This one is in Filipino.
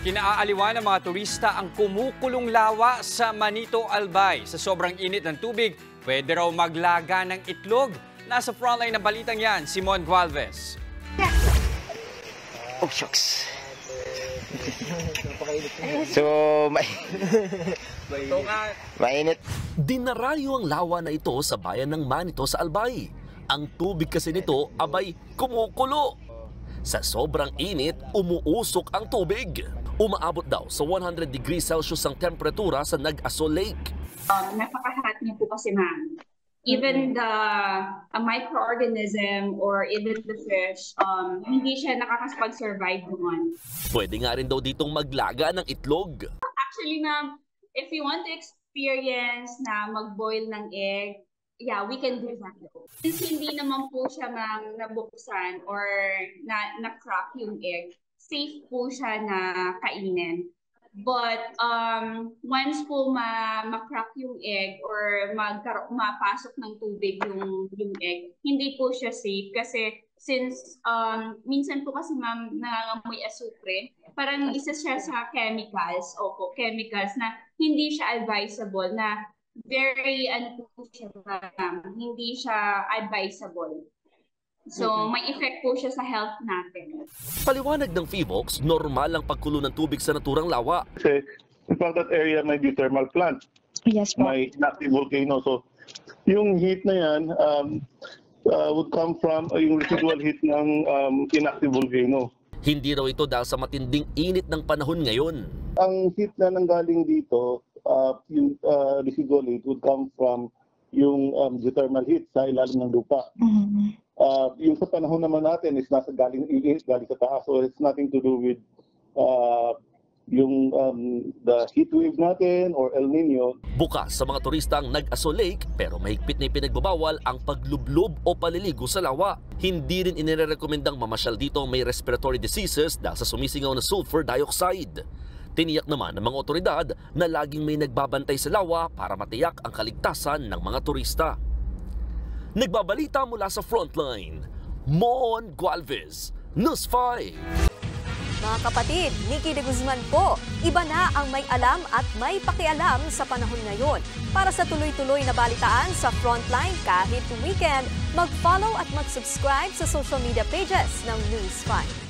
Kinaaaliwan ng mga turista ang kumukulong lawa sa Manito, Albay. Sa sobrang init ng tubig, pwede raw maglaga ng itlog. Nasa frontline ng balitang yan, Simon Gualvez. Oh, shucks. So, mainit. Dinarayo ang lawa na ito sa bayan ng Manito sa Albay. Ang tubig kasi nito abay kumukulo. Sa sobrang init, umuusok ang tubig. Umaabot daw sa 100 degrees Celsius ang temperatura sa Nag-Aso Lake. Napakahat niyo po kasi, ma'am. Even a microorganism or even the fish, hindi siya nakakapag-survive doon. Pwede nga rin daw ditong maglaga ng itlog. Actually, ma'am, if you want to experience na mag-boil ng egg, yeah, we can do that. Since hindi naman po siya, ma'am, nabuksan or na-crack yung egg, safe po siya na kainin. But once po ma-crack yung egg or mapasok ng tubig yung egg, hindi po siya safe kasi since minsan po kasi, ma'am, nangangamoy asupre, parang isa siya sa chemicals, chemicals na hindi siya advisable, na very hindi siya advisable. So, may effect po siya sa health natin. Paliwanag ng PHIVOLCS, normal ang pagkulo ng tubig sa naturang lawa. Kasi in fact that area may be thermal plant. Yes, po. May inactive volcano. So, yung heat na yan would come from yung residual heat ng inactive volcano. Hindi raw ito dahil sa matinding init ng panahon ngayon. Ang heat na nanggaling dito, yung residual heat would come from yung geothermal heat sa ilalim ng lupa. Yung sa panahon naman natin is galing sa taas, so it's nothing to do with yung the heat wave natin or El Nino. Bukas sa mga turista ang Nag-Aso Lake, pero mahigpit na ipinagbabawal ang paglublob o paliligo sa lawa. Hindi rin inirekomendang mamasyal dito ang may respiratory diseases dahil sa sumisingaw na sulfur dioxide. Tiniyak naman ng mga otoridad na laging may nagbabantay sa lawa para matiyak ang kaligtasan ng mga turista. Nagbabalita mula sa Frontline, Mon Gualvez, News 5. Mga kapatid, Nikki de Guzman po. Iba na ang may alam at may pakialam sa panahon ngayon. Para sa tuloy-tuloy na balitaan sa Frontline kahit weekend, mag-follow at mag-subscribe sa social media pages ng News 5.